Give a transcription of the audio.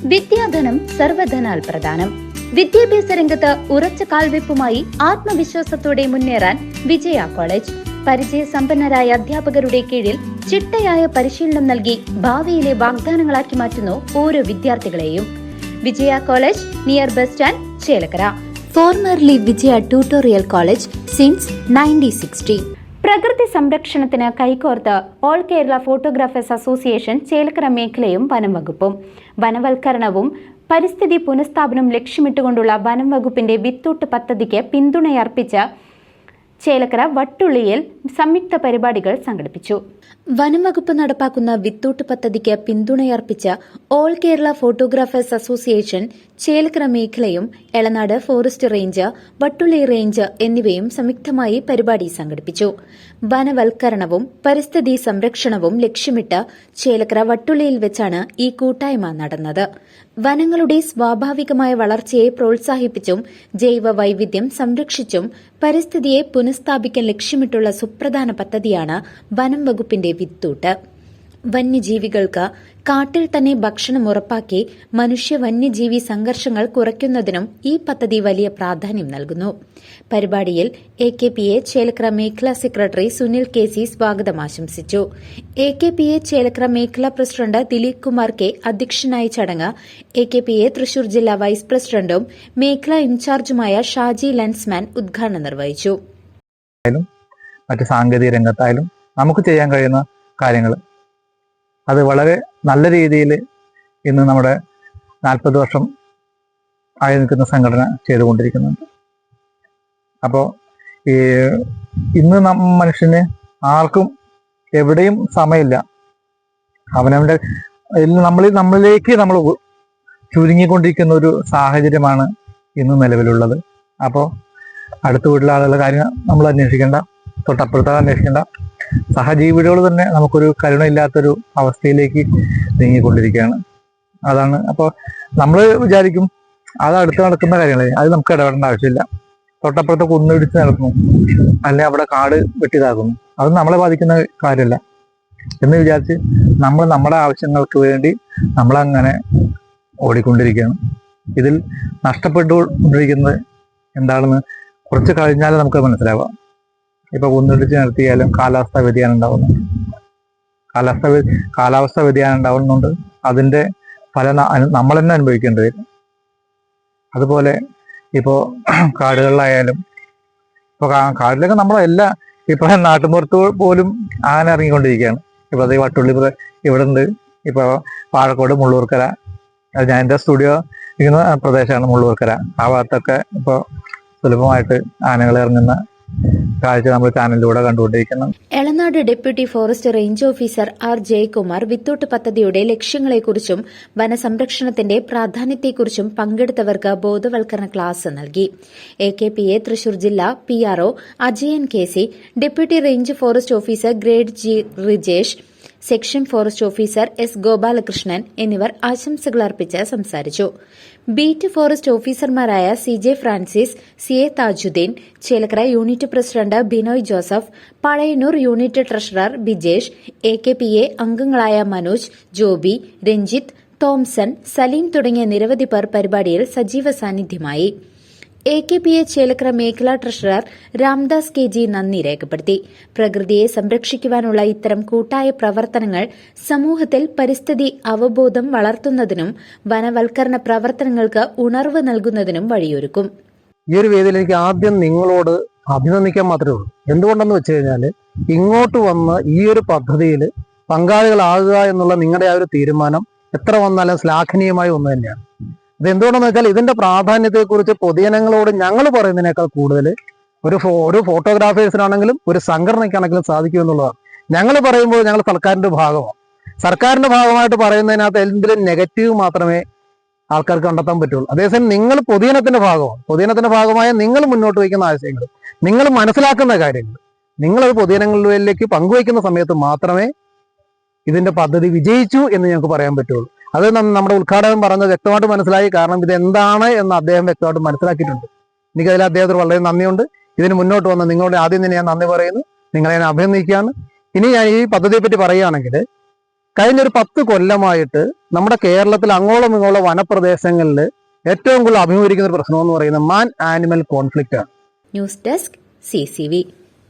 വിദ്യാധനം സർവധനാൽ പ്രധാനം. വിദ്യാഭ്യാസ രംഗത്ത് ഉറച്ച കാൽവെപ്പുമായി ആത്മവിശ്വാസത്തോടെ മുന്നേറാൻ വിജയ കോളേജ്. പരിചയസമ്പന്നരായ അധ്യാപകരുടെ കീഴിൽ ചിട്ടയായ പരിശീലനം നൽകി ഭാവിയിലെ വാഗ്ദാനങ്ങളാക്കി മാറ്റുന്നു ഓരോ വിദ്യാർത്ഥികളെയും. Vijaya college near bus stand, Chelakkara. Formerly Vijaya tutorial college since 1960. പ്രകൃതി സംരക്ഷണത്തിന് കൈകോർത്ത് all Kerala photographers association Chelakkara മേഖലയും വനം വകുപ്പും. വനവൽക്കരണവും പരിസ്ഥിതി പുനഃസ്ഥാപനം ലക്ഷ്യമിട്ടുകൊണ്ടുള്ള വനം വകുപ്പിന്റെ വിത്തൂട്ട് പദ്ധതിക്ക് പിന്തുണയർപ്പിച്ച ചേലക്കര വട്ടുള്ളിയിൽ സംയുക്ത പരിപാടികൾ സംഘടിപ്പിച്ചു. വനം വകുപ്പ് നടപ്പാക്കുന്ന വിത്തൂട്ട് പദ്ധതിക്ക് പിന്തുണയർപ്പിച്ച all Kerala photographers association Chelakkara മേഖലയും Elanad forest range, Vattulli range എന്നിവയും സംയുക്തമായി പരിപാടി സംഘടിപ്പിച്ചു. വനവൽക്കരണവും പരിസ്ഥിതി സംരക്ഷണവും ലക്ഷ്യമിട്ട് ചേലക്കര വട്ടുള്ളിയിൽ വെച്ചാണ് ഈ കൂട്ടായ്മ നടന്നത്. വനങ്ങളുടെ സ്വാഭാവികമായ വളർച്ചയെ പ്രോത്സാഹിപ്പിച്ചും ജൈവ വൈവിധ്യം സംരക്ഷിച്ചും പരിസ്ഥിതിയെ പുനഃസ്ഥാപിക്കാൻ ലക്ഷ്യമിട്ടുള്ള സുപ്രധാന പദ്ധതിയാണ് വനം വകുപ്പിന്റെ വിത്തൂട്ട്. വന്യജീവികൾക്ക് കാട്ടിൽ തന്നെ ഭക്ഷണം ഉറപ്പാക്കി മനുഷ്യ വന്യജീവി സംഘർഷങ്ങൾ കുറയ്ക്കുന്നതിനും ഈ പദ്ധതി വലിയ പ്രാധാന്യം നൽകുന്നു. പരിപാടിയിൽ AKPA ചേലക്കര മേഖലാ സെക്രട്ടറി സുനിൽ KC സ്വാഗതം ആശംസിച്ചു. AKPA ചേലക്കര മേഖലാ പ്രസിഡന്റ് ദിലീപ് കുമാർ K അധ്യക്ഷനായ ചടങ്ങ് AKPA തൃശൂർ ജില്ലാ വൈസ് പ്രസിഡന്റും മേഖലാ ഇൻചാർജുമായ ഷാജി ലെൻസ്മാൻ ഉദ്ഘാടനം നിർവഹിച്ചു. മറ്റ് സാങ്കേതിക രംഗത്തായാലും നമുക്ക് ചെയ്യാൻ കഴിയുന്ന കാര്യങ്ങൾ അത് വളരെ നല്ല രീതിയിൽ ഇന്ന് നമ്മുടെ 40 വർഷം ആയി നിൽക്കുന്ന സംഘടന ചെയ്തുകൊണ്ടിരിക്കുന്നുണ്ട്. അപ്പോൾ ഇന്ന് മനുഷ്യന് ആർക്കും എവിടെയും സമയമില്ല. അവനവൻ്റെ നമ്മളിലേക്ക് നമ്മൾ ചുരുങ്ങിക്കൊണ്ടിരിക്കുന്ന ഒരു സാഹചര്യമാണ് ഇന്ന് നിലവിലുള്ളത്. അപ്പോൾ അടുത്ത വീട്ടിലെ ആളുകളുടെ കാര്യം നമ്മൾ അന്വേഷിക്കേണ്ട, തൊട്ടപ്പുറത്തെ അന്വേഷിക്കേണ്ട, സഹജീവികൾ തന്നെ നമുക്കൊരു കരുണയില്ലാത്തൊരു അവസ്ഥയിലേക്ക് നീങ്ങിക്കൊണ്ടിരിക്കുകയാണ്. അതാണ്. അപ്പോൾ നമ്മൾ വിചാരിക്കും അത് അടുത്ത് നടക്കുന്ന കാര്യങ്ങൾ, അത് നമുക്ക് ഇടപെടേണ്ട ആവശ്യമില്ല. തൊട്ടപ്പുറത്തെ കുന്നിടിച്ച് നടക്കുന്നു, അല്ലെങ്കിൽ അവിടെ കാട് വെട്ടിതാക്കുന്നു, അത് നമ്മളെ ബാധിക്കുന്ന കാര്യമല്ല എന്ന് വിചാരിച്ച് നമ്മൾ നമ്മുടെ ആവശ്യങ്ങൾക്ക് വേണ്ടി നമ്മളങ്ങനെ ഓടിക്കൊണ്ടിരിക്കുകയാണ്. ഇതിൽ നഷ്ടപ്പെട്ടുകൊണ്ടിരിക്കുന്നത് എന്താണെന്ന് കുറച്ച് കഴിഞ്ഞാൽ നമുക്ക് മനസ്സിലാവാം. ഇപ്പൊ കുന്നിടിച്ച് നിർത്തിയാലും കാലാവസ്ഥ വ്യതിയാനം ഉണ്ടാവുന്നുണ്ട്. കാലാവസ്ഥ വ്യതിയാനം ഉണ്ടാവുന്നുണ്ട്. അതിന്റെ ഫലം നമ്മൾ തന്നെ അനുഭവിക്കേണ്ടി വരും. അതുപോലെ ഇപ്പോൾ കാടുകളിലായാലും ഇപ്പൊ കാടിലൊക്കെ നമ്മളെല്ലാ ഇപ്പൊ നാട്ടുമ്പുറത്ത് പോലും ആന ഇറങ്ങിക്കൊണ്ടിരിക്കുകയാണ്. ഇപ്പൊ അത് വട്ടുള്ളി ഇവിടെ ഉണ്ട്. ഇപ്പൊ പാലക്കോട് മുള്ളൂർക്കര, ഞാൻ എൻ്റെ സ്റ്റുഡിയോ ഇരിക്കുന്ന പ്രദേശമാണ് മുള്ളൂർക്കര. ആ ഭാഗത്തൊക്കെ ഇപ്പോൾ സുലഭമായിട്ട് ആനകൾ ഇറങ്ങുന്ന കാഴ്ച നമ്മൾ ചാനലിലൂടെ കണ്ടുകൊണ്ടിരിക്കുന്നു. Elanad deputy forest range officer R. Jayakumar വിത്തൂട്ട് പദ്ധതിയുടെ ലക്ഷ്യങ്ങളെക്കുറിച്ചും വനസംരക്ഷണത്തിന്റെ പ്രാധാന്യത്തെക്കുറിച്ചും പങ്കെടുത്തവർക്ക് ബോധവൽക്കരണ ക്ലാസ് നൽകി. AKPA തൃശൂർ ജില്ലാ PRO Ajayan KC, deputy range forest officer grade G. Rijesh, section forest officer S. Gopalakrishnan എന്നിവർ ആശംസകൾ അർപ്പിച്ച് സംസാരിച്ചു. ബീറ്റ് ഫോറസ്റ്റ് ഓഫീസർമാരായ CJ Francis, CA Thajudheen, Chelakkara unit president Binoy Joseph, Pazhayannur unit treasurer Bijesh, AKPA അംഗങ്ങളായ മനോജ്, ജോബി, രഞ്ജിത്ത്, തോംസൺ, സലീം തുടങ്ങിയ നിരവധി പേർ പരിപാടിയിൽ സജീവ സാന്നിധ്യമായി. AKPA ചേലക്കര മേഖലാ ട്രഷറർ രാംദാസ് KG നന്ദി രേഖപ്പെടുത്തി. പ്രകൃതിയെ സംരക്ഷിക്കുവാനുള്ള ഇത്തരം കൂട്ടായ പ്രവർത്തനങ്ങൾ സമൂഹത്തിൽ പരിസ്ഥിതി അവബോധം വളർത്തുന്നതിനും വനവൽക്കരണ പ്രവർത്തനങ്ങൾക്ക് ഉണർവ് നൽകുന്നതിനും വഴിയൊരുക്കും. ഈ ഒരു വേദിയിൽ എനിക്ക് ആദ്യം നിങ്ങളോട് അഭിനന്ദിക്കാൻ മാത്രമേ ഉള്ളൂ. എന്തുകൊണ്ടെന്ന് വെച്ച് കഴിഞ്ഞാൽ ഇങ്ങോട്ട് വന്ന് ഈ ഒരു പദ്ധതിയിൽ പങ്കാളികളാകുക എന്നുള്ള നിങ്ങളുടെ ആ ഒരു തീരുമാനം എത്ര വന്നാലും ശ്ലാഘനീയമായ ഒന്ന് തന്നെയാണ്. ഇത് എന്തുകൊണ്ടെന്ന് വെച്ചാൽ ഇതിന്റെ പ്രാധാന്യത്തെക്കുറിച്ച് പൊതുജനങ്ങളോട് ഞങ്ങൾ പറയുന്നതിനേക്കാൾ കൂടുതൽ ഒരു ഫോട്ടോഗ്രാഫേഴ്സിനാണെങ്കിലും ഒരു സംഘടനയ്ക്കാണെങ്കിലും സാധിക്കും എന്നുള്ളതാണ്. ഞങ്ങൾ പറയുമ്പോൾ ഞങ്ങൾ സർക്കാരിന്റെ ഭാഗമാണ്. സർക്കാരിന്റെ ഭാഗമായിട്ട് പറയുന്നതിനകത്ത് എന്തെങ്കിലും നെഗറ്റീവ് മാത്രമേ ആൾക്കാർക്ക് കണ്ടെത്താൻ പറ്റുള്ളൂ. അതേസമയം നിങ്ങൾ പൊതുജനത്തിന്റെ ഭാഗമാണ്. പൊതുജനത്തിന്റെ ഭാഗമായ നിങ്ങൾ മുന്നോട്ട് വയ്ക്കുന്ന ആശയങ്ങൾ, നിങ്ങൾ മനസ്സിലാക്കുന്ന കാര്യങ്ങൾ നിങ്ങളത് പൊതുജനങ്ങളിലേക്ക് പങ്കുവയ്ക്കുന്ന സമയത്ത് മാത്രമേ ഇതിന്റെ പദ്ധതി വിജയിച്ചു എന്ന് ഞങ്ങൾക്ക് പറയാൻ പറ്റുള്ളൂ. അത് നമ്മുടെ ഉദ്ഘാടകൻ പറഞ്ഞത് വ്യക്തമായിട്ട് മനസ്സിലായി. കാരണം ഇത് എന്താണ് എന്ന് അദ്ദേഹം വ്യക്തമായിട്ട് മനസ്സിലാക്കിയിട്ടുണ്ട്. എനിക്കതിൽ അദ്ദേഹത്തിന് വളരെ നന്ദിയുണ്ട്. ഇതിന് മുന്നോട്ട് വന്ന നിങ്ങളുടെ ആദ്യം തന്നെ ഞാൻ നന്ദി പറയുന്നു. നിങ്ങളെ ഞാൻ അഭിനന്ദിക്കുകയാണ്. ഇനി ഞാൻ ഈ പദ്ധതിയെ പറ്റി പറയുകയാണെങ്കിൽ കഴിഞ്ഞൊരു 10 കൊല്ലമായിട്ട് നമ്മുടെ കേരളത്തിൽ അങ്ങോളം ഇങ്ങോളം വനപ്രദേശങ്ങളിൽ ഏറ്റവും കൂടുതൽ അഭിമുഖീകരിക്കുന്ന ഒരു പ്രശ്നം എന്ന് പറയുന്നത് മാൻ ആനിമൽ കോൺഫ്ലിക്റ്റ് ആണ്. News desk CCV.